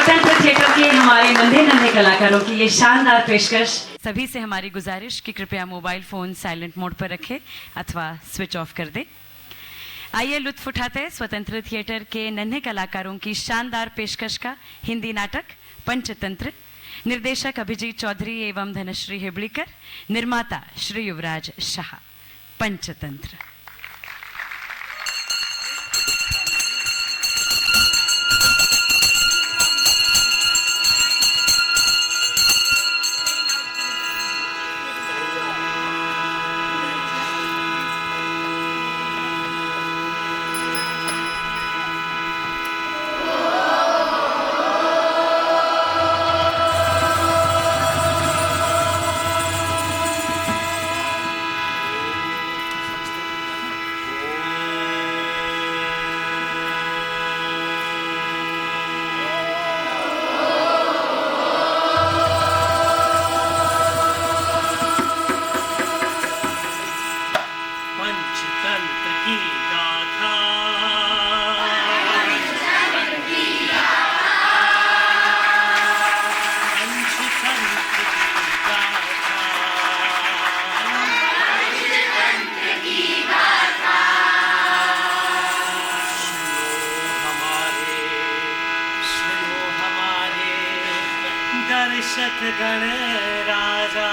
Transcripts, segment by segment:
स्वतंत्र थिएटर के हमारे नन्हे नन्हे कलाकारों की ये शानदार पेशकश। सभी से हमारी गुजारिश कि कृपया मोबाइल फ़ोन साइलेंट मोड पर रखें अथवा स्विच ऑफ कर दें। आइए लुत्फ उठाते हैं स्वतंत्र थिएटर के नन्हे कलाकारों की शानदार पेशकश का हिंदी नाटक पंचतंत्र। निर्देशक अभिजीत चौधरी एवं धनश्री हेबड़ीकर, निर्माता श्री युवराज शाह। पंचतंत्र। दर्शक गण राजा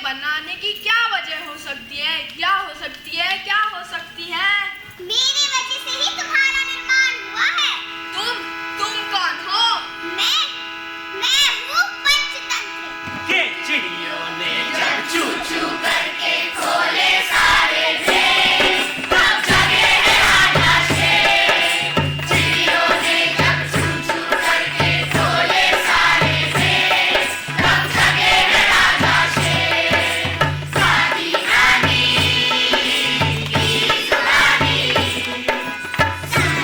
बनाने की क्या वजह हो सकती है? क्या हो सकती है? क्या हो सकती है? मेरी वजह से ही तुम्हारा निर्माण हुआ है। तुम कौन हो? मैं हूँ पंचतंत्र। के चिड़ियों ने जब चू चू करके खोले सारे भेद, तब जगे है राजा शेर। चिड़ियों ने जब चू चू करके खोले सारे भेद, तब जगे है राजा शेर। दादी नानी की जुबानी सुनो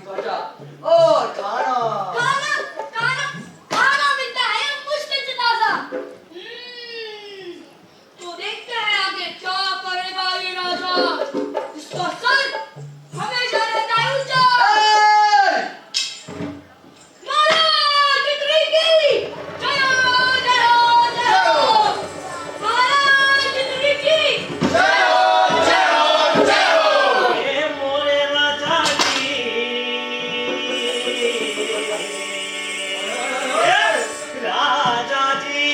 बचा और खाना खाना खाना खाना मिलता है मुश्किल से ताजा। तो देखते हैं आगे क्या करेगा ये राजा। इसका सर हमेशा रहता है ऊंचा। महाराज जितनी की जय हो जय हो जय हो। महाराज जितनी की जय हो जय हो जय हो। ये मोरे राजा जी राजा जी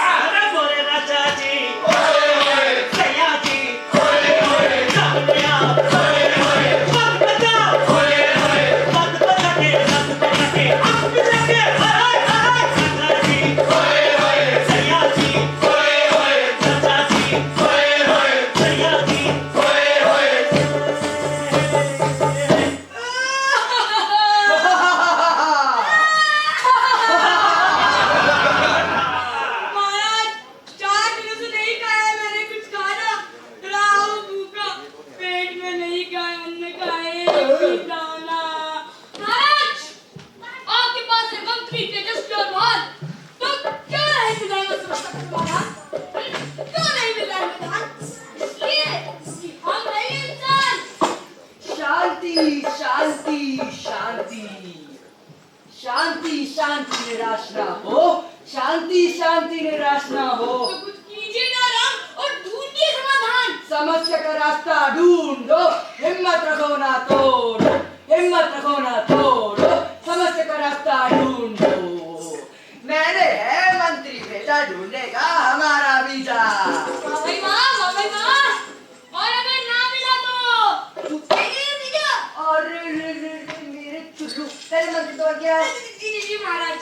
अरे मोरे राजा जी सैया जी सामने मत बजाओ मत बजा के आप भी जाके राजा जी सैया जी राजा जी सैया जी महाराज 4 दिनों से नहीं खाया मैंने कुछ खाना। राव भूखा पेट में नहीं खाया अन्न खाए दाना। महाराज आपके पास है मंत्री तेजस्वी और महान, तो क्यों नहीं मिल रहा है सुरक्षा का समाधान? क्यों नहीं मिल रहा है समाधान? इसलिए कि हम नहीं इंसान। शांति शांति शांति शांति शांति निराश ना हो। शांति शांति निराश ना हो। तो कुछ कीजिए ना राम और ढूंढिए समाधान। समस्या का रास्ता ढूंढो, हिम्मत रखो ना तोड़ो, हिम्मत रखो ना तोड़ो, समस्या का रास्ता ढूंढो। मैंने है मंत्री भेजा ढूंढने का हमारा वीजा। भाई माँ और अगर ना मिला तो छुपेंगे भैया। और मेरे चुल्लू तेरे मंत्री तो क्या है? जी महाराज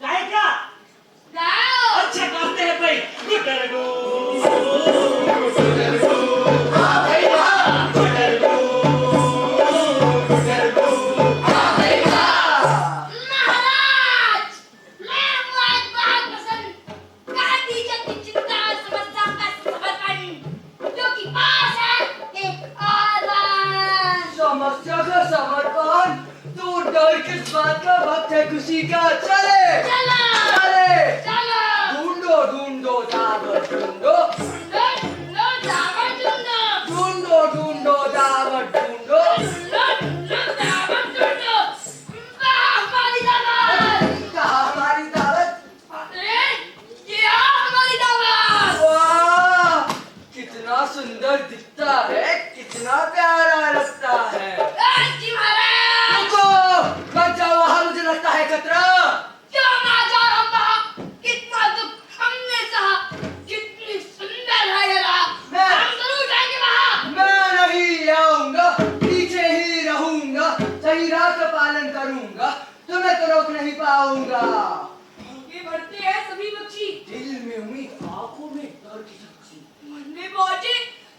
गायका गाओ। अच्छा गाते हैं भाई गुटर गो महाराज मैं हूँ आज बहुत पसंद। गांधी जी की चिंता और समस्या का समर्पण जो कि पास है एक आवाज। समस्या का समर्पण तो डर किस बात का? वक्त है खुशी का। चले चलो चले चलो ढूंढो ढूंढो दावत ढूंढो ढूंढो ढूंढो दावत ढूंढो ढूंढो ढूंढो दावत ढूंढो। ढूंढो ढूंढो दावत ढूंढो। वाह हमारी दावत। कहाँ हमारी दावत? अरे ये हमारी दावत। वाह कितना सुंदर दिखता है, कितना प्यारा लगता है। जी महाराज रुको मत जाओ वहाँ, मुझे लगता है खतरा। क्यों ना जा रहा? कितना दुख हमने सहा। कितनी सुंदर है ये राह। मैं- हम जरूर जाएंगे वहाँ। मैं नहीं आऊंगा, पीछे ही रहूंगा, सही राह का पालन करूंगा, तुम्हें तो रोक नहीं पाऊंगा। आगे बढ़ते हैं सभी पक्षी। दिल में उम्मीद, आंखों में डर की झलकी। मन में पहुंचे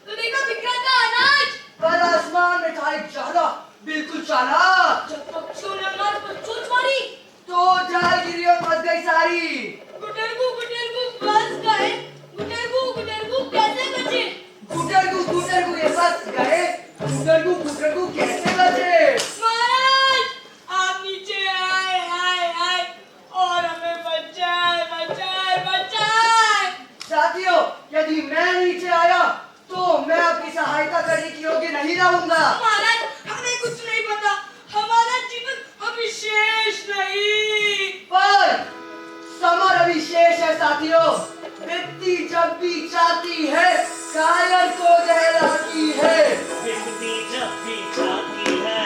तो देखा बिखरा अनाज। पर आसमान में था एक ज्यादा बिल्कुल चालाक। जब पक्षियों ने हमारे पर चोट मारी तो जाल गिरी और फंस गई सारी। गुटरगु फंस गए। गुटरगु कैसे बचे? गुटरगु ये फंस गए। गुटरगु कैसे बचे? महाराज आप नीचे आए और हमें बचाए। साथियों यदि मैं नीचे आया तो मैं आपकी सहायता करने के योग्य नहीं रहूंगा। महाराज हमें कुछ नहीं पता। हमारा जीवन अभी शेष नहीं। पर समर अभी शेष है साथियों। व्यक्ति जब भी चाहती है कायर को दहलाती है। बिकती जब भी चाहती है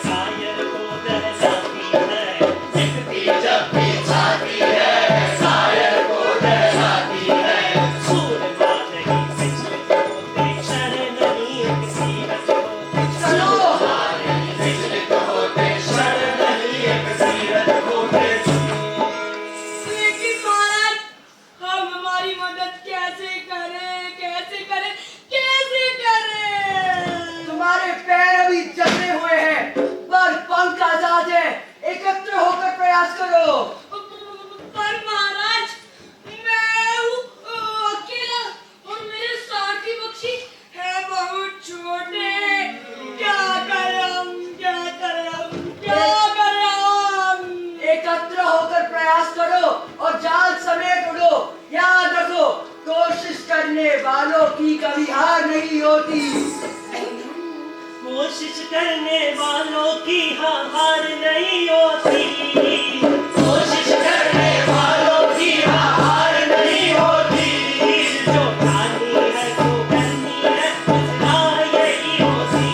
कायर को दहलाती है। बिकती जब भी चाहती है कायर को दहलाती है। सूरमा नहीं बिजली होते शरण नहीं किसी रत होते। चलो बिजली होते शरण नहीं किसी रत होते। लेकिन महाराज हम हमारी मदद कैसे करें? कभी हार नहीं होती। कोशिश करने वालों की हार नहीं होती। कोशिश करने वालों की हार नहीं होती। जो ठानी है जो करनी है फसला यही होती।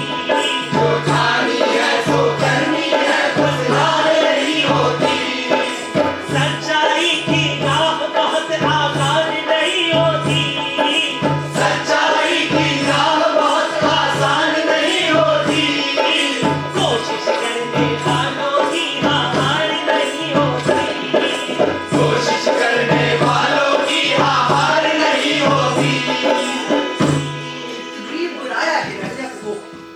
जो ठानी है जो करनी है फसला यही होती। सच्चाई की राह बहुत आसान नहीं होती। सच्चाई की राह बहुत आसान नहीं होती। कोशिश करने वालों की हार नहीं होती। कोशिश करने वालों की हार नहीं होती। चित्रगीत बुलाया हिरण्यक को,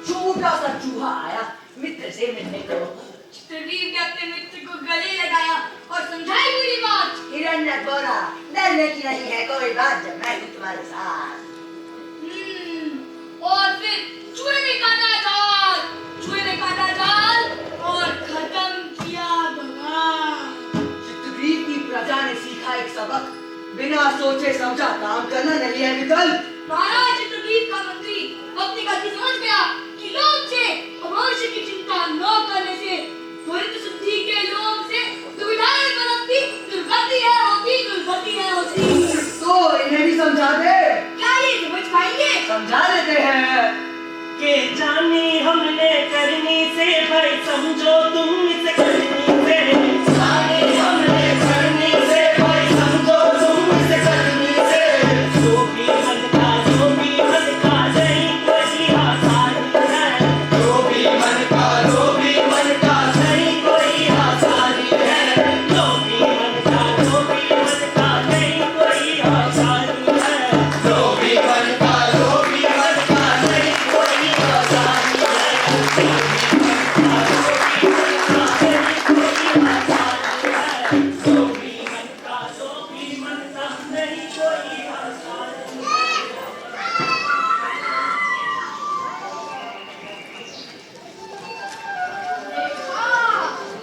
छोटा सा चूहा आया मित्र से मिलने को। चित्रगीत ने अपने मित्र को गले लगाया और समझाई पूरी बात। हिरण्यक बोला, डरने की नहीं है कोई बात जब मैं हूँ तुम्हारे साथ। और फिर चूहे ने काटा जाल, चूहे ने काटा जाल और खत्म किया भगवान। चित्रगीत की प्रजा ने सीखा एक सबक, बिना सोचे समझा काम करना नहीं है विकल्प। महाराज चित्रगीत का मंत्री अपनी गलती समझ गया कि लोग से भविष्य की चिंता न करने से, त्वरित शुद्धि के लोग से दुविधाएं पनपती, दुर्गति है होती, दुर्गति है होती। तो इन्हें भी समझा दे। क्या ये समझ पाएंगे? समझा देते हैं। के जानी हमने करनी से भाई समझो तुम इसे करनी से। जानी हमने करनी से भाई समझो तुम इसे करनी से। जो भी मन का नहीं कोई आसान है। जो भी मन का नहीं कोई आसानी है। जो भी मन का नहीं कोई आसानी है। जो भी मन का नहीं कोई आसानी है।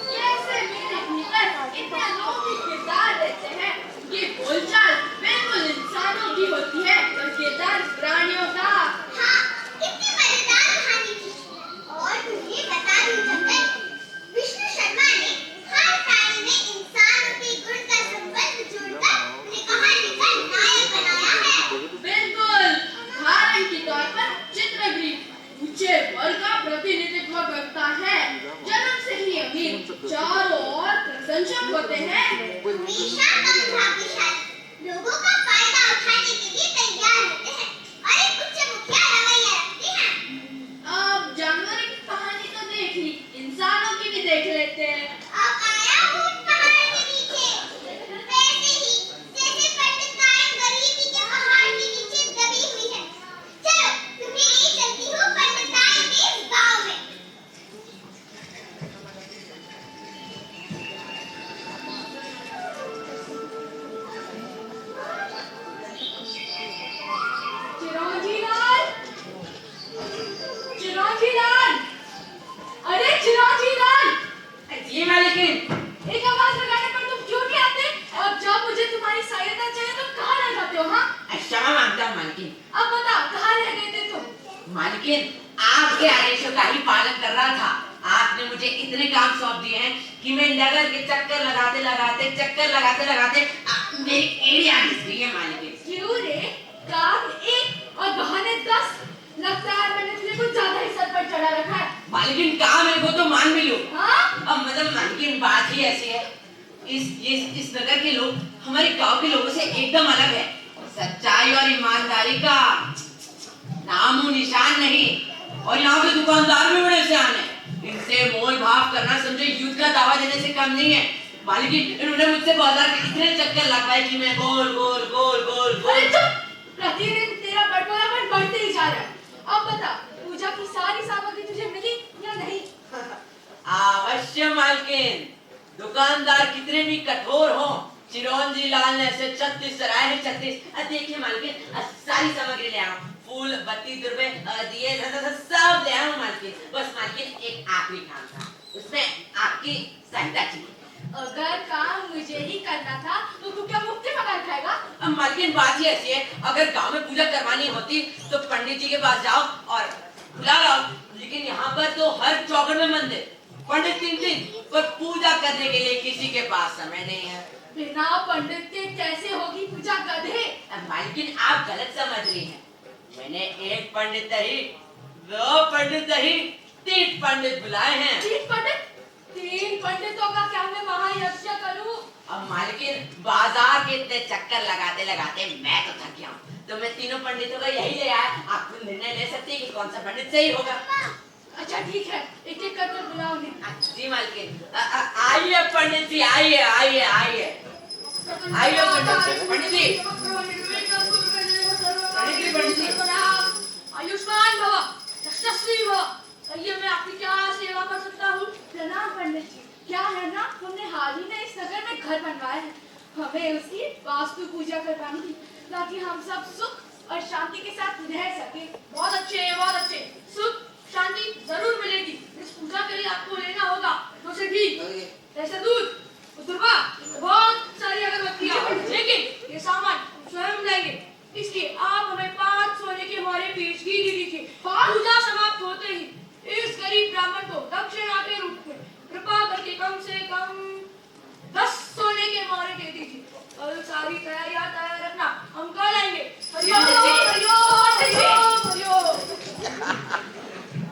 कैसे मेरे भीतर इतने अनोखे किरदार रहते हैं। ये बोलचाल बिल्कुल इंसानों की होती है और किरदार प्राणियों का। हाँ, कितनी मजेदार कहानी थी। और तुम्हें बता दूं जगन, विष्णु शर्मा ने हर प्राणी में इंसान के गुण का संबंध जोड़कर उन्हें कहानी का नायक बनाया है। बिल्कुल, उदाहरण के तौर पर चित्रगीत ऊंचे वर्ग का प्रतिनिधित्व करता है। जन्म से ही अमीर, चारों ओर प्रशंसक होते हैं। हमेशा कम भाग्यशाली लोगों का फायदा उठाने के लिए तैयार होते हैं और एक उच्च मुखिया रवैया रखते हैं। अब जानवरों की कहानी तो देख ली, इंसानों की भी देख लेते हैं। अब आया भूत पहाड़ के नीचे। वैसे ही जैसे पंडिताइन गरीबी के पहाड़ के नीचे दबी हुई है। चलो तुम्हें ले चलती हूँ पंडिताइन के इस गाँव में। चिरौंजी लाल, चिरौंजी लाल, अरे चिरौंजी लाल, जी मालिकिन। एक आवाज लगाने पर तुम क्यों नहीं आते? और जब मुझे तुम्हारी सहायता चाहिए तो कहाँ रह जाते हो? हाँ, क्षमा मांगता हूँ मालिकिन। अब बताओ कहाँ रह गए थे तुम? मालिकिन, आपके आदेशों का ही पालन कर रहा था। आपने मुझे इतने काम सौंप दिए हैं कि मैं नगर के चक्कर लगाते लगाते मेरी एड़ी आ घिस गई है मालिकिन। क्यों रे? काम एक और बहाने 10। लगता है मैंने तुझे कुछ ज्यादा ही सर पर चढ़ा रखा है। मालिकिन काम है वो तो मान भी लो। हाँ? अब मतलब मालिकिन बात ही ऐसी है, इस नगर के लोग हमारे गांव के लोगों से एकदम अलग है। सच्चाई और ईमानदारी का नामो निशान नहीं। और यहाँ पे दुकानदार भी बड़े सियाने हैं। इनसे मोल भाव करना समझो युद्ध का दावा देने से कम नहीं है। मालिकिन इन्होंने मुझसे बाजार के इतने चक्कर लगवाए कि मैं गोल गोल गोल गोल अरे गोल। चुप! प्रतिदिन तेरा बड़बड़ापन बढ़ते ही जा रहा है। अब बता, पूजा की सारी सामग्री तुझे मिली या नहीं? अवश्य मालकिन, दुकानदार कितने भी कठोर हो, चिरौंजी लाल ने ऐसे 36 सराय है 36। देखिए मालकिन, सारी सामग्री ले आओ, फूल बत्ती दुर्बे दिए सब ले आओ मालकिन। बस मालकिन एक आखिरी काम था, उसमें आपकी सहायता चाहिए। अगर काम मुझे ही करना था तो तू क्या मुफ्त में पकाए खाएगा? अब मालकिन बात ही ऐसी है, अगर गांव में पूजा करवानी होती तो पंडित जी के पास जाओ और बुला लाओ, लेकिन यहाँ पर तो हर चौकड़ में मंदिर, पंडित 3 पर पूजा करने के लिए किसी के पास समय नहीं है। बिना पंडित के कैसे होगी पूजा गधे? मालकिन आप गलत समझ रही हैं। मैंने 1 पंडित नहीं, 2 पंडित नहीं, 3 पंडित बुलाए हैं। 3 पंडित? 3 पंडितों का क्या मैं महायज्ञ करूं? अब मालकिन बाजार के इतने चक्कर लगाते लगाते मैं तो थक गया हूँ, तो मैं तीनों पंडितों का यही ले आया। आप निर्णय ले सकते हैं कि कौन सा पंडित सही होगा। अच्छा ठीक है, एक एक करके बुलाओ उन्हें। जी मालकिन, आइए पंडित जी, आइए आइए आइए आइए पंडित जी। पंडित जी आयुष्मान भव, यशस्वी भव। कहिए मैं आपकी क्या सेवा कर सकता हूँ? प्रणाम पंडित जी। क्या है ना, हमने हाल ही में इस नगर में घर बनवाया है, हमें उसकी वास्तु पूजा करवानी थी ताकि हम सब सुख और शांति के साथ रह सके। बहुत अच्छे, बहुत अच्छे। सुख शांति जरूर मिलेगी। इस पूजा के लिए आपको लेना होगा 2 से घी, ऐसे दूध, दुर्वा, बहुत सारी अगरबत्तियां, लेकिन ये सामान स्वयं लाएंगे। इसलिए आप हमें 5 सोने के मोहरे पेशगी दे दीजिए। पूजा समाप्त होते ही इस गरीब ब्राह्मण को दक्षिणा के रूप में कृपा करके कम से कम 10 सोने के मोहरे दे दीजिए। और सारी तैयारियां तैयार रखना, हम कल आएंगे। हरिओम हरिओम हरिओम हरिओम।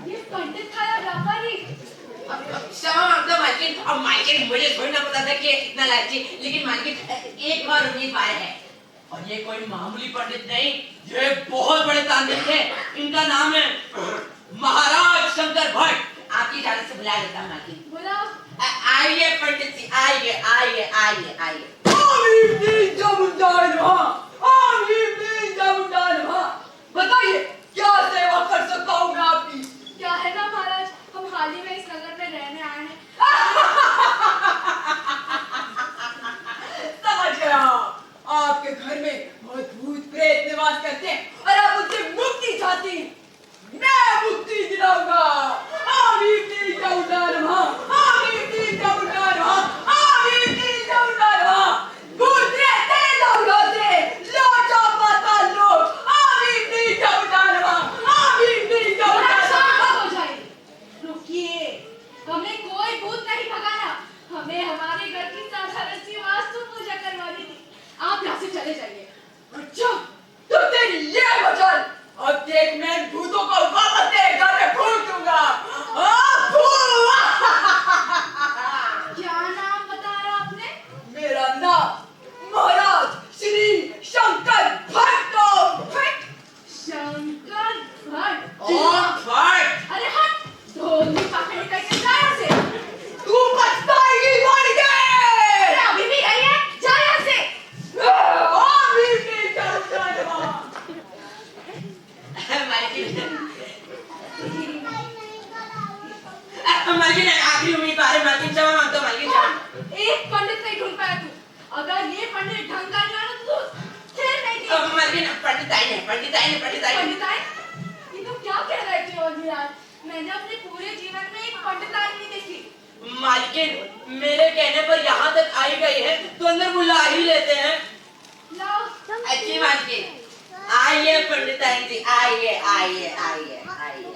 ये पंडित था या व्यापारी? क्षमा मांगता मालकिन। अब मालकिन मुझे थोड़ी ना पता था कि इतना लालची, लेकिन मालकिन एक बार उम्मीद पाया है, और ये कोई मामूली पंडित नहीं, ये बहुत बड़े तांत्रिक है। इनका नाम है महाराज शंकर भट्ट। आपकी इजाजत से बुलाया जाता है मालकिन। बुलाओ। आइए पंडित जी, आइए आइए आइए आइए। बताइए क्या सेवा कर सकता हूँ मैं आपकी? क्या है ना महाराज, हम हाल ही में इस नगर में रहने आए हैं। समझ गया, आपके घर में बहुत भूत प्रेत निवास करते हैं और आप उनसे मुक्ति चाहती हैं। मैं मुक्ति दिलाऊंगा। भूत रहते हैं लौटो से, लौटो पाताल लोक। शांत हो जाइए। रुकिए, हमें कोई भूत नहीं भगाना, हमें हमारे घर की साधारण सी वास्तु पूजा करवानी थी। आप यहाँ से चले जाइए। अच्छा, तो तेरी ये वजह। अब देख, मैं भूतों को वापस तेरे घर में फूंक दूंगा। क्या नाम बताया आपने? मेरा नाम महाराज श्री शंकर भट्ट। शंकर भट्ट। भट्ट। अरे हट, ढोली पकड़ करके जा यहाँ से। तू पछताएगी मर गए। अरे अभी भी यही है, जा यहाँ से। मालकिन आखिरी उम्मीद आ रही, मालकिन क्षमा मांगता हूँ, मालकिन क्षमा। एक पंडित नहीं ढूंढ पाया तू। अगर ये पंडित ढंग का नहीं आना तो फिर नहीं थी। मालकिन पंडित आई है। पंडित आए? ये तो क्या कह रहे थे और यार, मैंने अपने पूरे जीवन में एक पंडित आई नहीं देखी। मालकिन मेरे कहने पर यहाँ तक आई गई है तो अंदर बुला ही लेते हैं। लाओ। अच्छी मालकिन, आइए पंडिताइन जी, आइए आइए आइए आइए।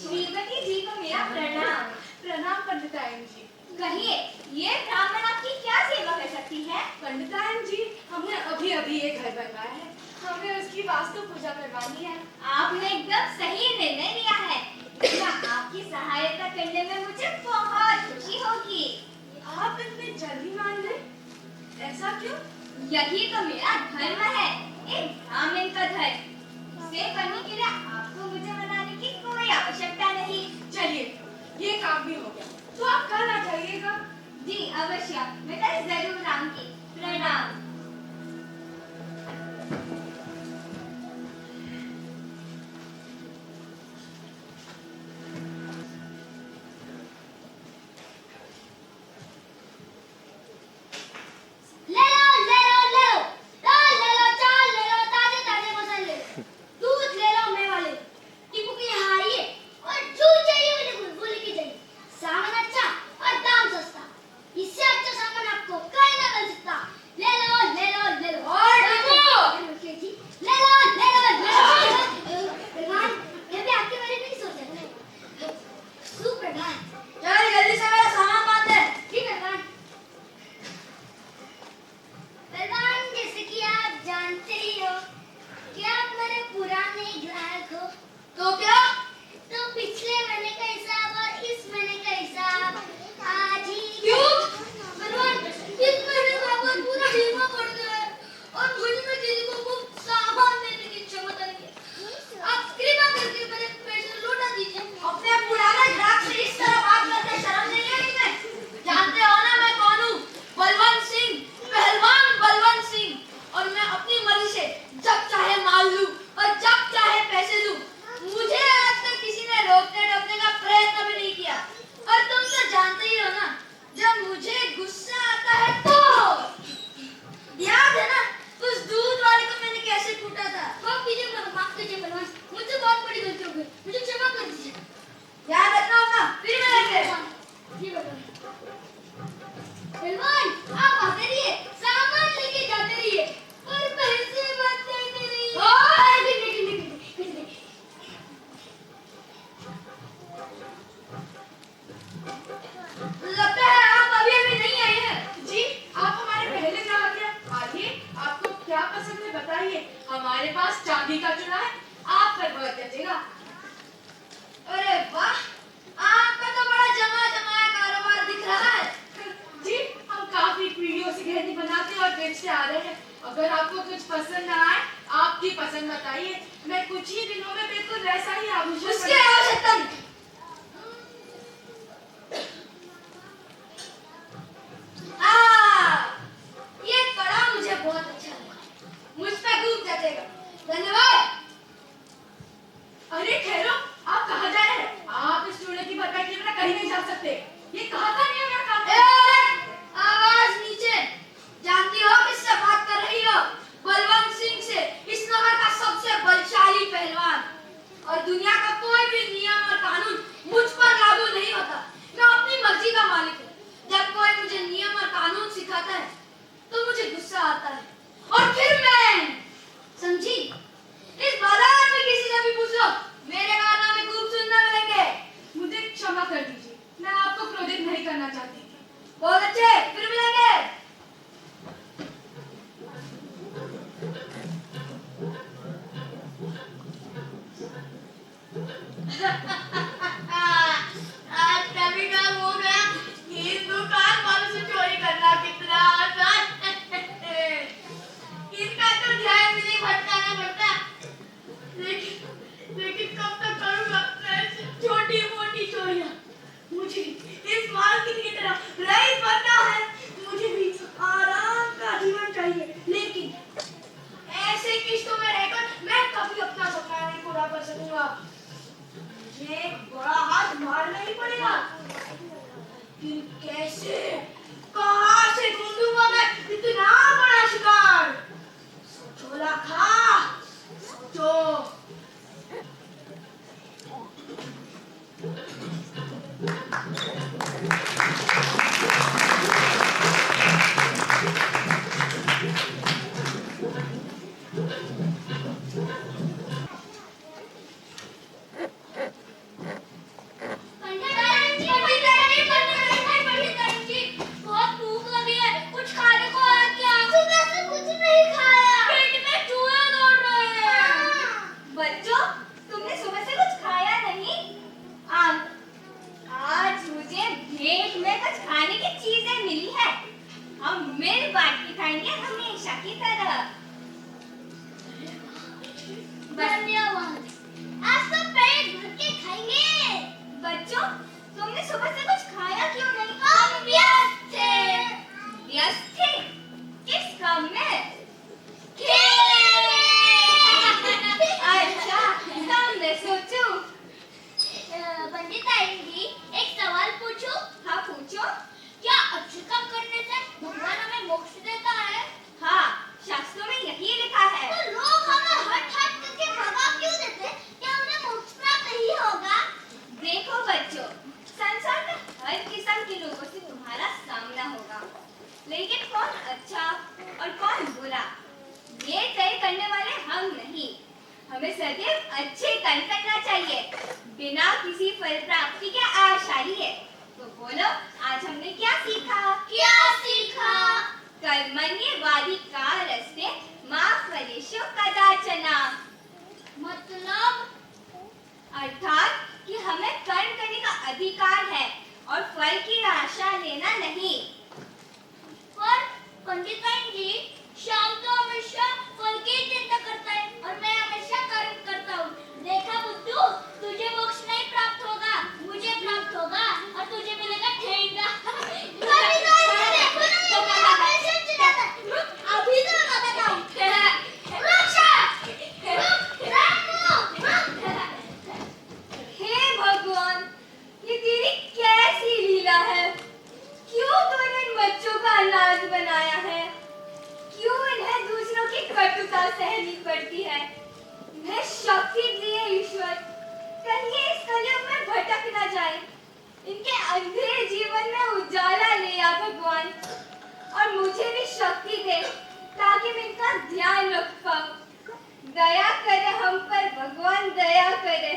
श्रीमती जी को मेरा प्रणाम। प्रणाम पंडिताइन जी। कहिए, ये ब्राह्मण आपकी क्या सेवा कर सकती है? पंडिताइन जी, हमने अभी अभी ये घर बनवाया है, हमें उसकी वास्तु पूजा करवानी है। आपने एकदम सही निर्णय लिया है। आपकी सहायता करने में मुझे बहुत खुशी होगी। आप इतने जल्दी मान गए, ऐसा क्यों? यही तो मेरा धर्म है, एक ब्राह्मण का धर्म। इसे करने के लिए आपको मुझे मनाने की कोई आवश्यकता नहीं। चलिए, ये काम भी हो गया, तो आप कल आ जाइएगा। जी अवश्य, मैं कल जरूर आऊंगी। प्रणाम। ले लो पंडित ठहरो, आप कहाँ जा रहे हैं? आप इस चूल्हे की बरकत के बिना कहीं नहीं जा सकते। ये कहाँ का नियम है काम? आवाज नीचे। जानती हो किससे बात कर रही हो? बलवंत सिंह से, इस नगर का सबसे बलशाली पहलवान। और दुनिया का कोई भी नियम और कानून मुझ पर लागू नहीं होता। मैं अपनी मर्जी का मालिक हूँ। जब कोई मुझे नियम और कानून सिखाता है तो मुझे गुस्सा आता है और फिर मैं समझी। इस बाजार में किसी से भी पूछ लो, मेरे कारनामे खूब सुनने मिलेंगे। मुझे क्षमा कर दीजिए, मैं आपको क्रोधित नहीं करना चाहती। बहुत अच्छे, फिर मिलेंगे। आज कभी का हो गया कि इस दुकान वालों से चोरी करना कितना आसान। इनका तो ध्यान भी नहीं भटकाना पड़ता। लेकिन कब तक करूंगा मैं छोटी मोटी चोरियां? मुझे इस मालकिन की तरह रईस बनना है। मुझे भी आराम का जीवन चाहिए, लेकिन ऐसे किश्तों में रहकर मैं कभी अपना सपना नहीं पूरा कर सकूंगा। मुझे एक बड़ा हाथ मारना ही पड़ेगा। फिर कैसे, कहाँ से ढूंढूंगा मैं इतना बड़ा शिकार? सोचो लाखा, सोचो। बहुत भूख लगी है, कुछ खाने को है क्या? सुबह से कुछ नहीं खाया। पेट में चूहे दौड़ रहे हैं। बच्चों, तुमने सुबह से कुछ खाया नहीं? आज मुझे भेंट में कुछ खाने की चीजें मिली है। हम मिल बांट के खाएंगे हमेशा की तरह। धन्यवाद, आज तो पेट भर के खाएंगे। बच्चों, तुमने सुबह से कुछ खाया क्यों नहीं? हम व्यस्त थे। व्यस्त थे? किस काम में? अच्छा, तब मैं सोचूं। पंडित आएंगी, एक सवाल पूछूं? हाँ, पूछो। क्या अच्छे काम करने से भगवान हमें मोक्ष देता है? हाँ, शास्त्रों में यही लिखा है। तो लोग हमें हट हट करके भगा क्यों देते? क्या उन्हें मोक्ष प्राप्त नहीं होगा? देखो बच्चों, संसार में हर किस्म के लोगों से तुम्हारा सामना होगा, लेकिन कौन अच्छा और कौन बुरा, ये तय करने वाले हम नहीं। हमें सदैव अच्छे कर्म करना चाहिए, बिना किसी फल प्राप्ति के आशा लिए। तो बोलो, आज हमने क्या सीखा? क्या सीखा? कर्मण्येवाधिकारस्ते मा फलेषु कदाचन। मतलब अर्थात कि हमें कर्म करने का अधिकार है और फल की आशा लेना नहीं। पर पंडित जी, शाम तो हमेशा फल की चिंता करता है और मैं हमेशा कर्म करता हूँ। देखा बुद्धू, तुझे मोक्ष नहीं प्राप्त होगा, मुझे प्राप्त होगा और तुझे मिलेगा ठेंगा। अभी तो मैं बताता हूँ। हे भगवान, ये तेरी कैसी लीला है? क्यों तूने इन बच्चों का अनाज बनाया है? क्यों इन्हें दूसरों की कटुता सहनी पड़ती है? इन्हें शक्ति दिए ईश्वर, कहीं ये इस कलयुग में भटक न जाए। इनके अंधेरे जीवन में उजाला ले आ भगवान, और मुझे भी शक्ति दे ताकि मैं इनका ध्यान रख पाऊं। दया करे हम पर भगवान, दया करे।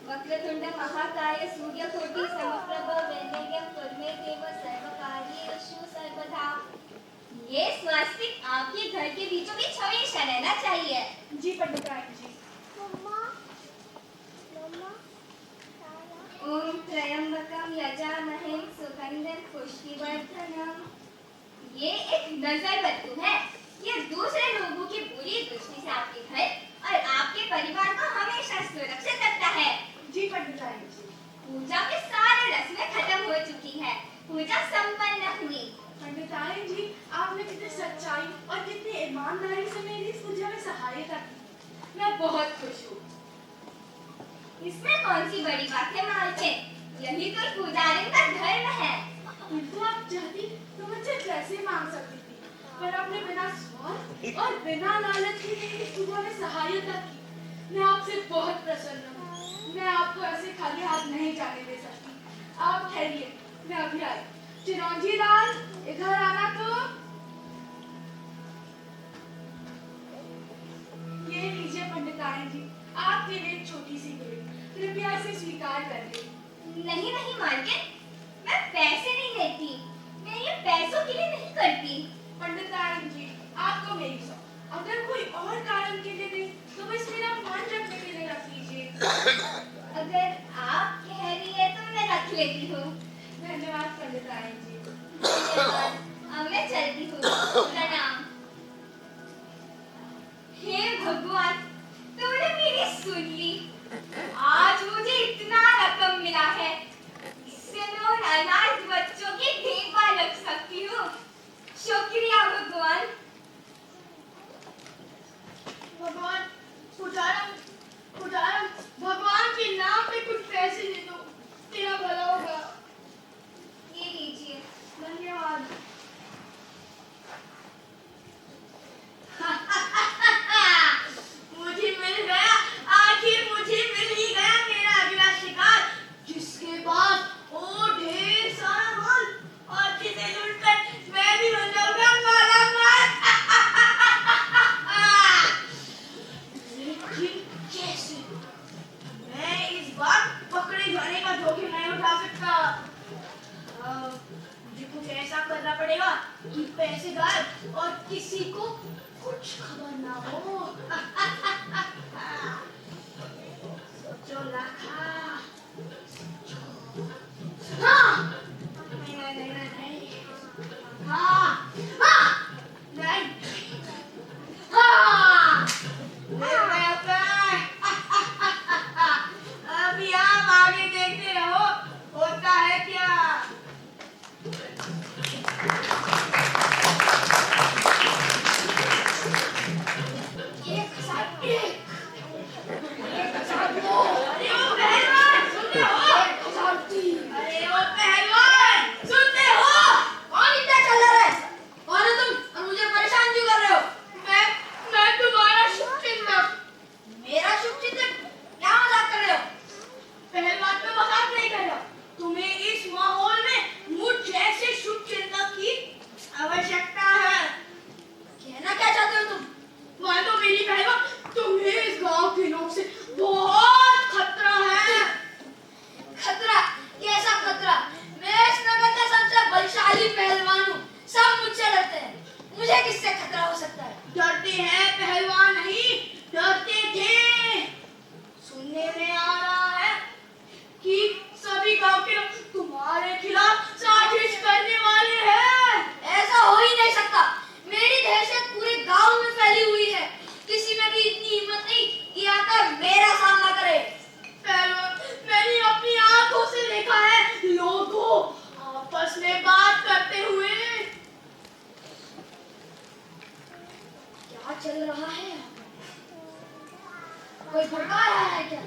वक्रतुंड महाकाय सूर्यकोटि समप्रभ वैद्यं तन्मेदेव सर्वकार्येषु सर्वदा। ये स्वास्तिक आपके घर के बीचों बीच हमेशा रहना चाहिए। जी पंडित जी। ओम त्र्यंबकम यजामहे सुगंधिं पुष्टिवर्धनम। ये एक नजर बद्दू है। ये दूसरे लोगों की बुरी दृष्टि से आपके घर और आपके परिवार को हमेशा सुरक्षित रखता है। जी पंडित जी। पूजा की सारी रस्में खत्म हो चुकी है। पूजा संपन्न हुई। पंडिताइन जी, आपने कितनी सच्चाई और कितनी ईमानदारी से मेरी इस पूजा में सहायता की। मैं बहुत खुश हूँ। इसमें कौन सी बड़ी बात है मालकिन? यही तो पुजारी का धर्म है। किंतु आप चाहती तो मुझसे पैसे मांग सकती थी, पर आपने बिना स्वार्थ और बिना लालच के मेरी इस पूजा में सहायता की। मैं आपसे बहुत प्रसन्न हूँ। मैं आपको ऐसे खाली हाथ नहीं जाने दे सकती। आप ठहरिए, मैं अभी आई। चिरंजी लाल, इधर आना तो। ये लीजिए पंडिताइन जी, आपके लिए एक छोटी सी भेंट। कृपया इसे स्वीकार कर ले। नहीं नहीं मालकिन, मैं पैसे नहीं लेती। मैं ये पैसों के लिए नहीं करती। पंडिताइन जी, आपको मेरी सौ। अगर कोई और कारण के लिए नहीं तो बस मेरा मान रखने के लिए रख लीजिए। अगर आप कह रही है तो मैं रख लेती हूँ। धन्यवाद पंडिताइन जी। धन्यवाद। अब मैं चलती हूँ। प्रणाम। हे भगवान, तूने मेरी सुन ली। आज मुझे इतना रकम मिला है, इससे मैं उन अनाथ बच्चों की देखभाल रख सकती हूँ। शुक्रिया भगवान। भगवान, पुजारम, पुजारम, भगवान के नाम पे कुछ पैसे दे दो, तेरा भला होगा। ये लीजिए। धन्यवाद। मुझे मिल गया, आखिर मुझे मिल ही गया मेरा अगला शिकार, जिसके पास वो ढेर सारा माल, और जिसे लूटकर मैं भी बन जाऊंगा मालामाल। लेकिन कैसे? मैं इस बार पकड़े जाने का जोखिम नहीं उठा सकता। मुझे कुछ ऐसा करना पड़ेगा कि पैसे गायब और किसी को कुछ खबर ना हो। सोचो लाखा। हाँ, नहीं नहीं नहीं नहीं। हाँ, हाँ, नहीं। हाँ, अभी आप आगे देखते रहो, होता है क्या। एक साथ एक, एक साथ दो। अरे ओ पहलवान, सुनते हो? एक साथ तीन। अरे ओ पहलवान, सुनते हो? कौन इतना चल रहा है? कौन है तुम और मुझे परेशान क्यों कर रहे हो? मैं तुम्हारा शुभचिंतक। मेरा शुभचिंतक? क्या मजाक कर रहे हो? पहलवान, मैं मजाक नहीं कर रहा। तुम्हें इस माहौल में मुझ जैसे शुभचिंतक की आवश्यकता है। कहना क्या चाहते हो तुम? मैं तो मेरी पहलवान, तुम्हें इस गांव के लोग से बहुत खतरा है। खतरा? कैसा खतरा? मैं इस नगर का सबसे बलशाली पहलवान हूँ। सब मुझसे डरते हैं। मुझे किससे खतरा हो सकता है? डरते हैं पहलवान नहीं, डरते थे। सुनने में आ रहा है कि सभी गांव के लोग तुम्हारे खिलाफ साजिश करने वाले हैं। ऐसा हो ही नहीं सकता। मेरी दहशत पूरे गांव में फैली हुई है। किसी में भी इतनी हिम्मत नहीं कि आकर मेरा सामना करे। पहलवान, मैंने अपनी आंखों से देखा है लोगों आपस में बात करते हुए। क्या चल रहा है? कोई भड़का रहा है क्या?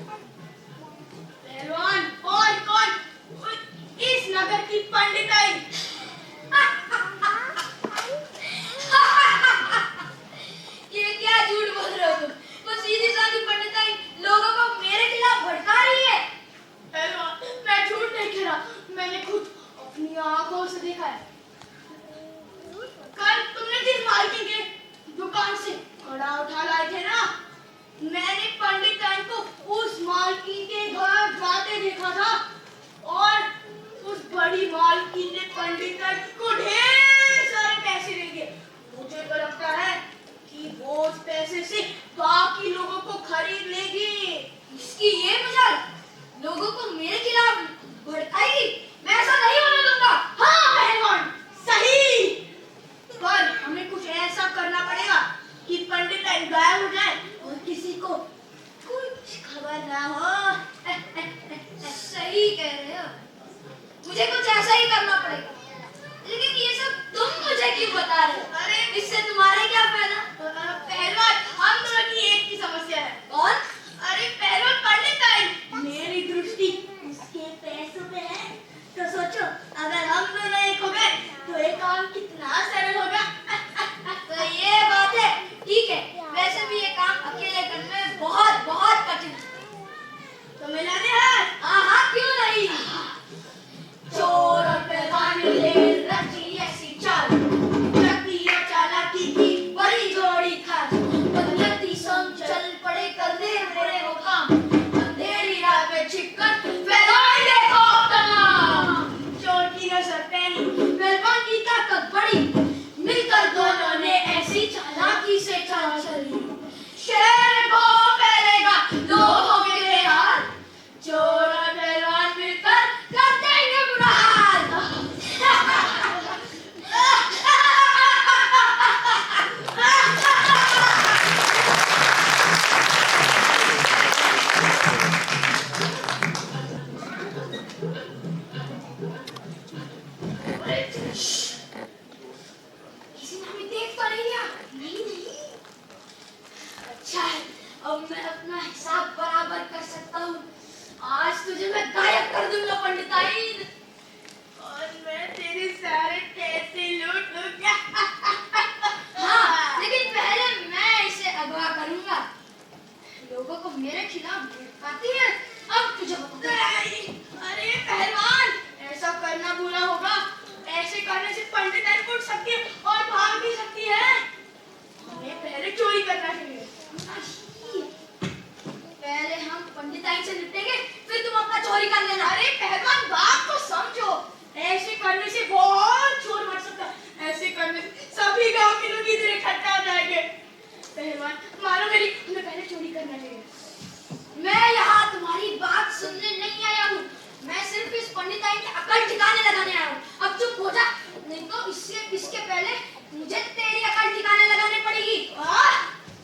पहलवान, कौन कौन? इस नगर की पंडिताई। ये क्या झूठ बोल रहे हो तुम? वो सीधी सादी पंडिताई लोगों को मेरे खिलाफ भड़का रही है। पहलवान, मैं झूठ नहीं कह रहा। मैंने खुद अपनी आंखों से देखा है। कल तुमने जिस मालकिन के दुकान से कड़ा उठा लाए थे ना, मैंने पंडिताइन को उस मालकिन के घर जाते देखा था, और उस बड़ी मालकिन ने पंडिताइन को ढेर सारे पैसे दे दिए। मुझे तो लगता है कि वो उस पैसे से बाकी लोगों को खरीद लेगी। इसकी ये मजाल लोगों को मेरे खिलाफ भड़काएगी। मैं ऐसा नहीं होने दूंगा। हाँ पहलवान, सही। पर हमें कुछ ऐसा करना पड़ेगा कि पंडिताइन गायब हो जाए और किसी को कुछ खबर ना हो। सही कह रहे हो। मुझे कुछ ऐसा ही करना पड़ेगा। कितना सरल होगा। तो ये बात है, ठीक है। वैसे भी ये काम अकेले करने में बहुत बहुत कठिन है। तो मिलाने हाथ, हाँ क्यों नहीं। चोर और पहलवान ने रची ऐसी चाल, शक्ति और चालाकी की बड़ी जोड़ी था। बदलती संग चल पड़े कर दे बड़े वो काम, अंधेरी रात में छिपकर पहलवान देखो तमाम। चोर की नजर पैनी, पहलवान की ताकत बड़ी, मिलकर दोनों ने ऐसी चालाकी से चाल चली। शेर को पहलेगा लोगों के बेहाल, चोर और पहलवान मिलकर कर देंगे बुरा हाल। किसी ने हमें देख तो नहीं लिया? नहीं। अच्छा है, अब मैं अपना हिसाब बराबर कर सकता हूँ। आज तुझे मैं गायब कर दूंगा पंडिताइन, और मैं तेरे सारे पैसे लूट लूंगा। हाँ, लेकिन पहले मैं इसे अगवा करूंगा। लोगों को मेरे खिलाफ भड़काती है, अब तुझे बताता है। अरे पहलवान, ऐसा करना बुरा होगा। ऐसे करने से पंडिताइन उठ सकती है और भाग भी सकती है। हमें पहले चोरी करना चाहिए। पहले हम पंडिताइन से निपटेंगे, फिर तुम अपना चोरी कर लेना। अरे पहलवान, बात को समझो। ऐसे करने से बहुत चोर मर सकता है। ऐसे करने से सभी गांव के लोग इधर इकट्ठा हो जाएंगे। पहलवान, मानो मेरी, तुम्हें पहले चोरी करना चाहिए। मैं यहाँ तुम्हारी बात सुनने नहीं आया हूँ, मैं सिर्फ इस पंडिताइन के अकल ठिकाने लगाने आया हूँ। अब चुप हो जा, नहीं तो इसके पहले मुझे तेरी अकल ठिकाने लगाने पड़ेगी।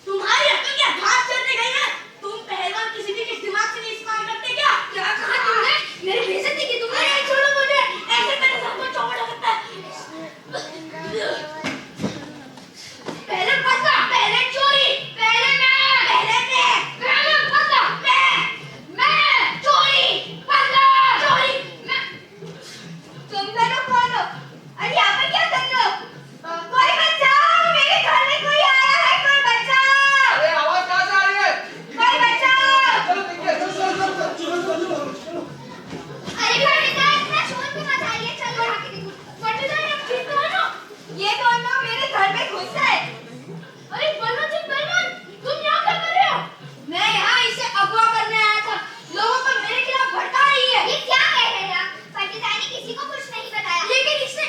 तुम्हारी अकल क्या घास चरने गई है? तुम पहलवान किसी भी के दिमाग से नहीं इस्तेमाल करते क्या? क्या कहा तुमने? मेरी बेइज्जती की तुमने? छोड़ो मुझे, ऐसे करने से हमको चौपट हो सकता है। पहले पता, पहले चोरी, पहले पता, मैं चोरी, पता, चोरी, मैं। तुम दोनों कौन हो? अरे यहाँ पर क्या कर रहे हो? कोई बचाओ, मेरे घर में कोई आया है, कोई बचाओ। अरे आवाज कहाँ से आ रही है? कोई बचाओ। चलो देखिए, चलो। अरे पंडिताइन, इतना शोर क्यों मचाइए? चलो यहाँ के देखो। पंडिताइन, अब ठीक तो हो? ये दोनों मेरे घर में घुस गए। अरे बलवान जी, बलवान, तुम यहाँ क्या कर रहे हो? मैं यहाँ इसे अगवा करने आया था। लोगों को मेरे खिलाफ भड़का रही है। ये क्या कह रहे हैं आप? पंडिताइन ने किसी को कुछ नहीं बताया। लेकिन उसने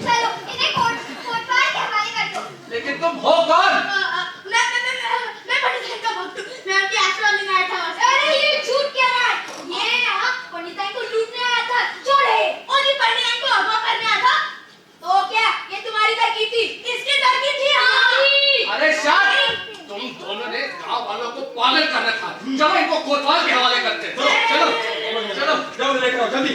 चलो इन्हें कोर्ट के हवाले कर दो। लेकिन तुम हो कौन? मैं पंडिताइन का भक्त हूँ। मैं आपकी आशीर्वाद लेने आया था। अरे ये झूठ कह रहा है। ये यहाँ पंडिताइन को लूटने आया था, चोर है। और ये पंडिताइन को अगवा करने आया था। तो क्या ये तुम्हारी तरकीब थी? इसकी तरकीब थी। हाँ। अरे शाह, तुम दोनों ने गांव वालों को पागल कर रखा। चलो इनको कोतवाल के हवाले करते हैं। चलो जाओ लेकर आओ जल्दी।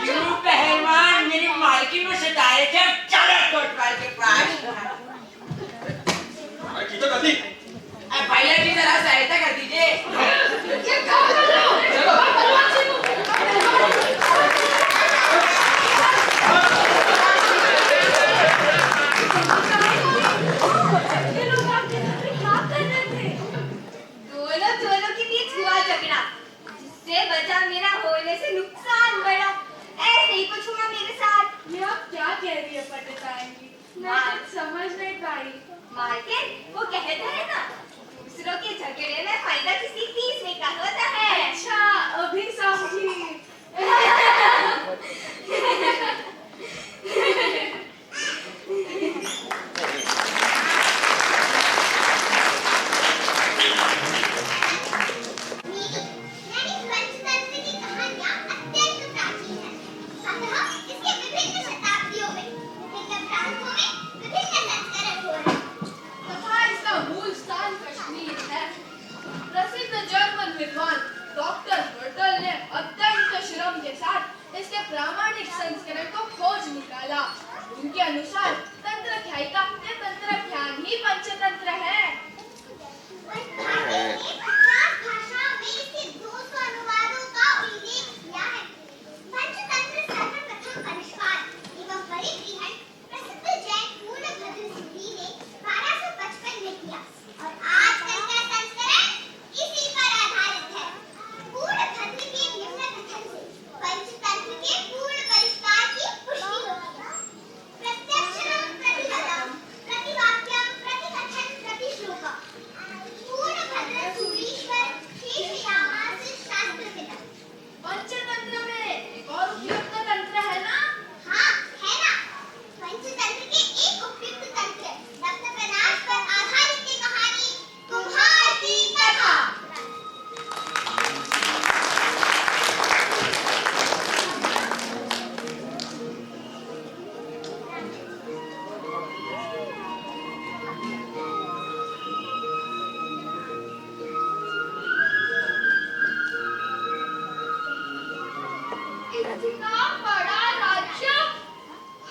क्यों पहलवान, मेरी मालकिन को सताए थे, चलो कोतवाल के पास। अरे खींचो जल्दी। भैया की तरह सहायता कर दीजिए। ये क्या कर रहे हो? ये लोग आपके घर में क्या कर रहे थे? दोनों के बीच हुआ झगड़ा, जिससे वजह मेरा होने से नुकसान बढ़ा। ऐसे ही कुछ हुआ मेरे साथ। ये आप क्या कह रही है पंडिताइन जी? मैं कुछ समझ नहीं पाई। मालकिन, वो कहते हैं ना, दूसरों के झगड़े में फायदा किसी तीसरे का होता है। अच्छा, अभी समझी। तथा इसका मूल स्थान कश्मीर है। प्रसिद्ध जर्मन विद्वान इतना बड़ा राज्य,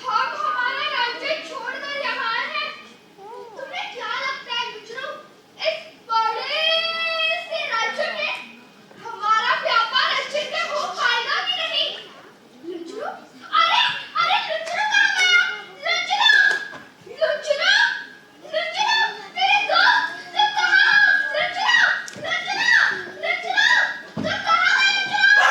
हम हमारा राज्य छोड़कर यहाँ हैं। तुम्हें क्या लगता है लुचरू, इस बड़े से राज्य में हमारा व्यापार अच्छे से हो पाएगा कि नहीं? लुचरू, अरे अरे लुचरू कहाँ गया? लुचरू, लुचरू, लुचरू, मेरे दोस्त, तुम कहाँ? लुचरू, लुचरू, लुचरू, तुम कहाँ गए लुचरू?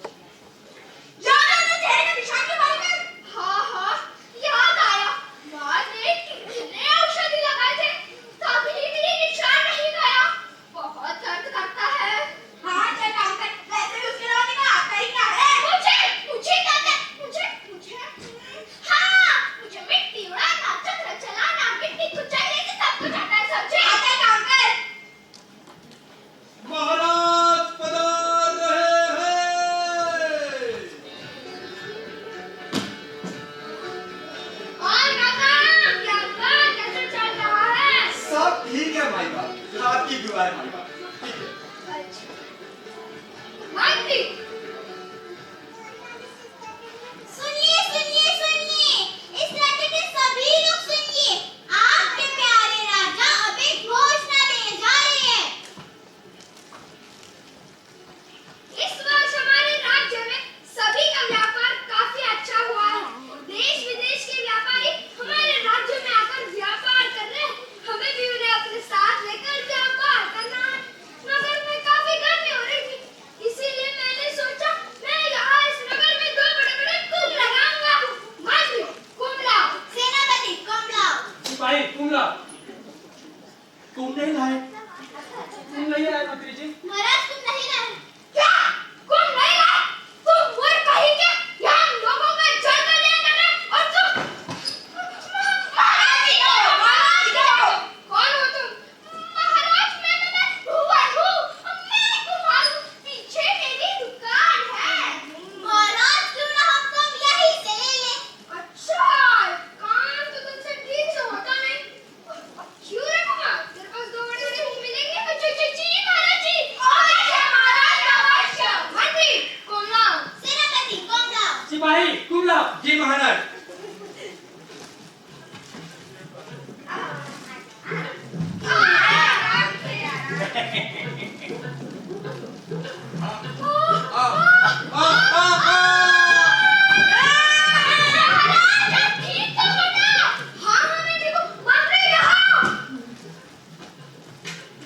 याद है ना चेहरे के निशान के बारे में? हाँ हाँ याद आया। माँ ने कितने औषधि लगाए थे तभी भी निशान नहीं गया। बहुत दर्द करता है। हाँ चल काम कर। वैसे भी उसके रोने का आपका ही क्या है? मुझे क्या कर? मुझे हाँ मुझे मिट्टी उड़ाना, चक्र चलाना, मिट्टी कुचलने से सब कुछ आता है समझे? आता है काम कर। महाराज पधार रहे हैं। और काका क्या बात कैसे चल रहा है? सब ठीक है माई बाप, आपकी दुआ है माई बाप, ठीक है। अच्छा मंत्री सुनिए सुनिए सुनिए इस राज्य के सभी लोग सुनिए। आपके प्यारे राजा अब एक घोषणा देने जा रहे हैं। इस वर्ष हमारे राज्य में सभी का व्यापार काफी अच्छा हुआ है। देश विदेश के व्यापारी हमारे राज्य में आकर व्यापार कर रहे हैं। हमें भी उन्हें अपने साथ लेकर व्यापार करना है। नगर में काफी गर्मी हो रही थी, इसीलिए मैंने सोचा मैं यहाँ इस नगर में दो बड़े-बड़े कुंभ लगाऊंगा। मंत्री कुंभ लाओ, सेनापति कुंभ लाओ। सिपाही तुम लाओ। तुम नहीं लाए, तुम नहीं लाए मंत्री जी। महाराज तुम नहीं लाए। क्या? कुंभ नहीं लाए? तुम मूर्ख कहीं के यहाँ लोगों का जल कर लिया करते और तुम महाराज जी हो। कौन हो तुम? महाराज मैं कुंभार हूँ। मैं कुम्हार हूँ। पीछे मेरी दुकान है। महाराज क्यों ना हम तुम यहीं से ले ले। अच्छा काम तो तुमसे ठीक से होता नहीं। क्यों रे कुमार? तेरे पास दो बड़े-बड़े कुंभ मिलेंगे? अच्छा जी महाराज जी। अवश्य महाराज अवश्य। मंत्री कुंभ लाओ, सेनापति कुंभ लाओ। सिपाही तुम लाओ। जी महाराज। ठीक तो बना। हाँ हमें देखो मंत्री यहाँ।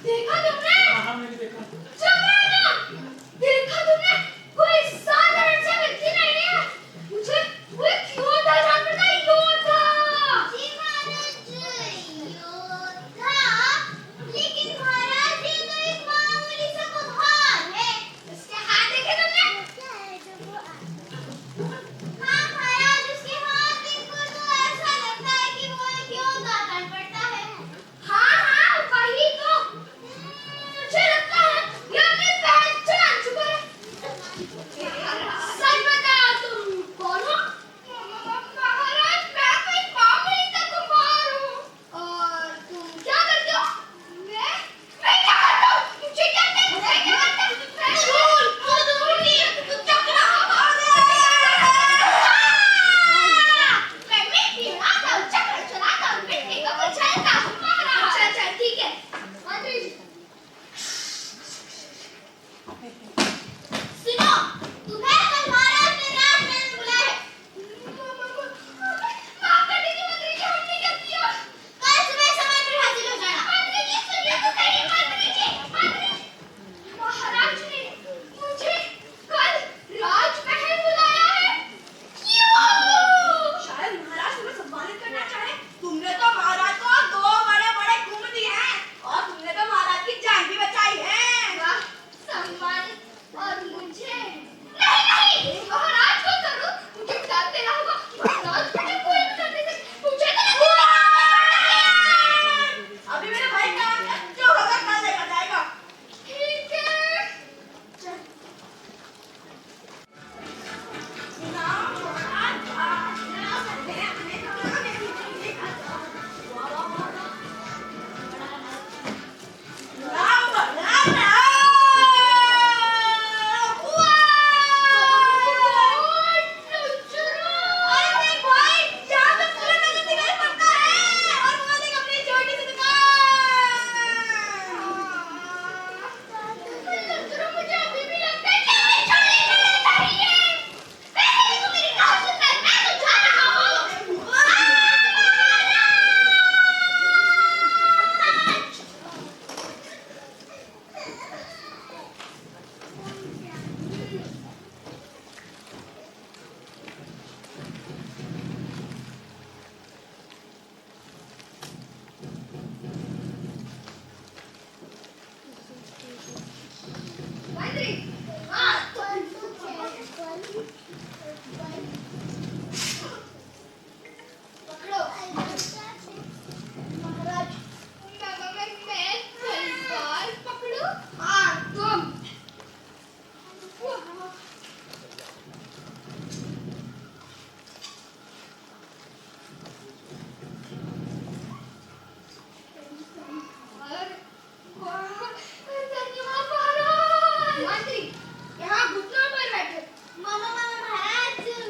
देखा तुमने? हाँ मैंने देखा। चुप रहना। देखा तुमने? कोई साधारण सा व्यक्ति नहीं है। मुझे क्यों डर पकड़ो महाराज मैं तलवार पकड़ो हाँ तुम मंत्री यहाँ घुटनों पर बैठे महाराज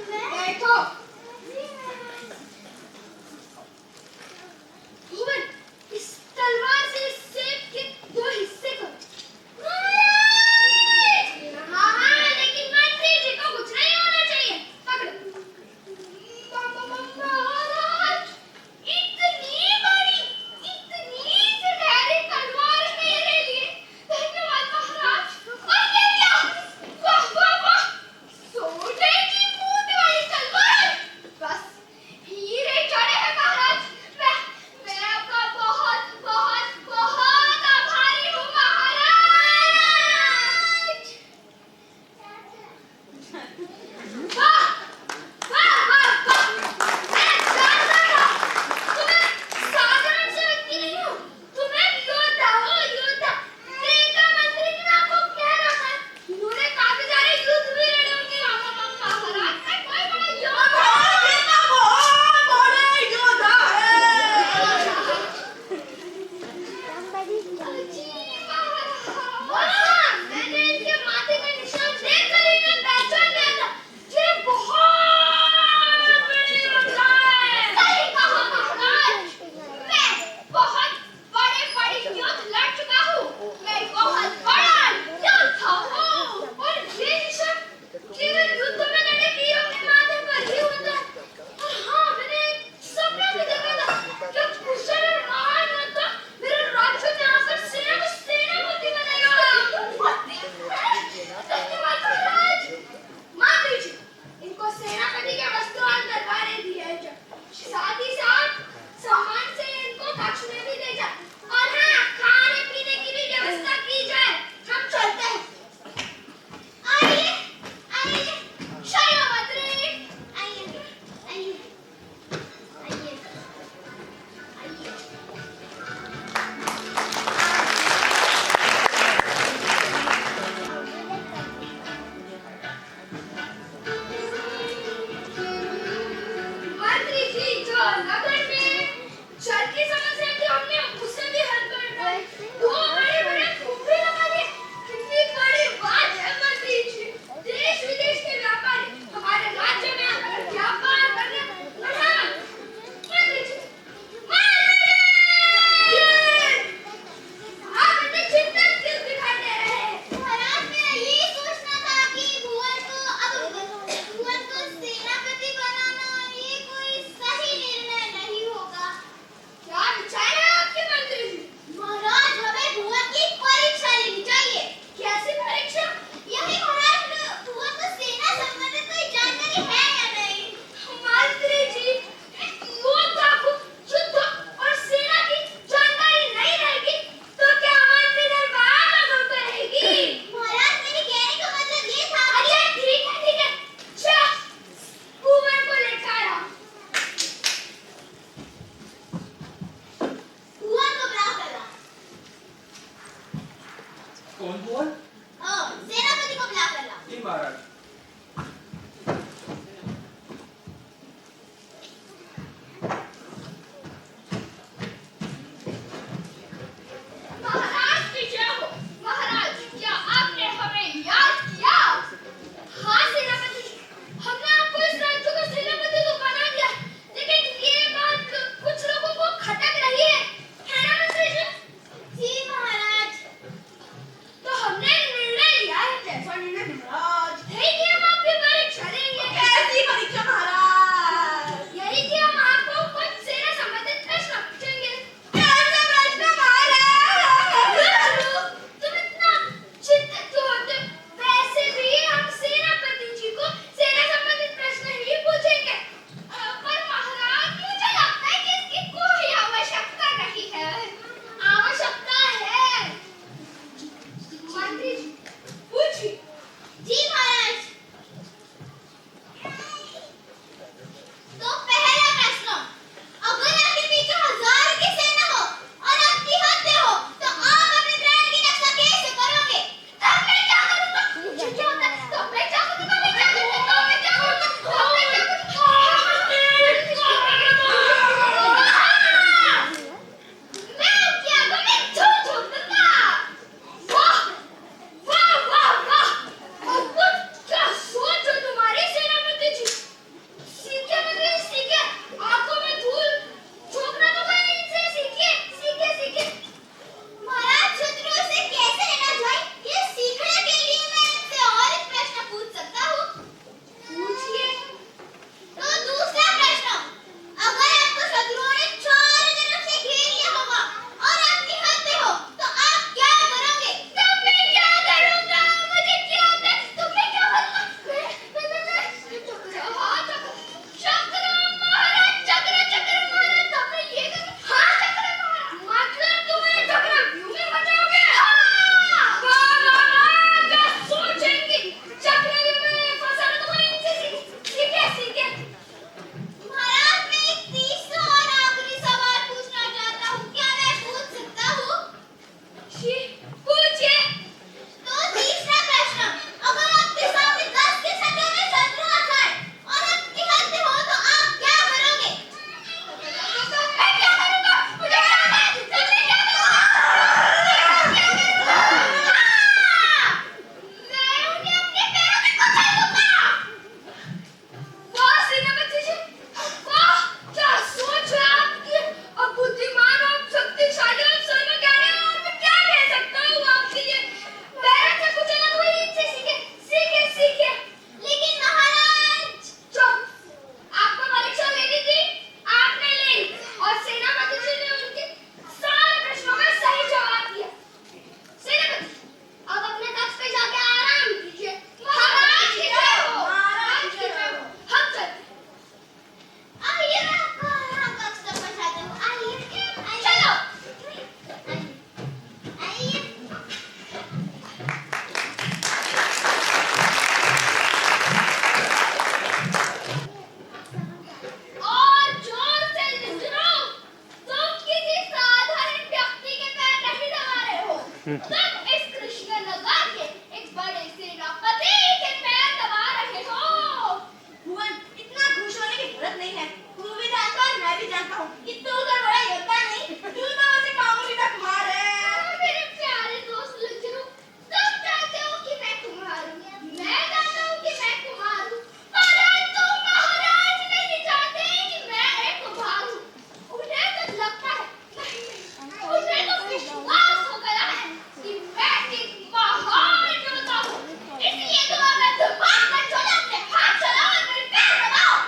तुम इस कृष्ण नगर के एक बड़े सेनापति के पैर दबा रहे हो। भुवन, इतना खुश होने की जरूरत नहीं है। तू भी जानता है, मैं भी जानता हूँ कि तू कोई बड़ा योद्धा नहीं, तू तो बस एक मामूली सा कुम्हार है। मेरे प्यारे दोस्त लज्जरू, तुम जानते हो कि मैं कुम्हार हूँ, मैं जानता हूँ कि मैं कुम्हार हूँ, परंतु महाराज नहीं जानते कि मैं एक कुम्हार हूँ। उन्हें तो लगता है, नहीं, उन्हें तो विश्वास हो गया है कि मैं एक महान योद्धा हूँ। इसलिए तुम अपना दिमाग में चलो, अपने हाथ चलाओ और मेरे पैर दबाओ।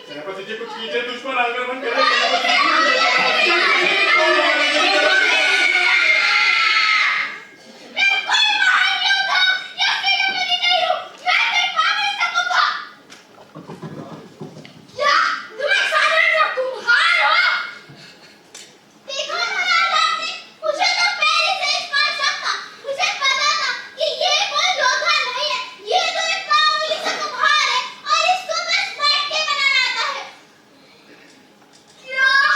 सेनापति जी कुछ कीजिए, दुश्मन आक्रमण कर रहे हैं। क्या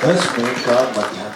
10 मिनट का मध्याह्न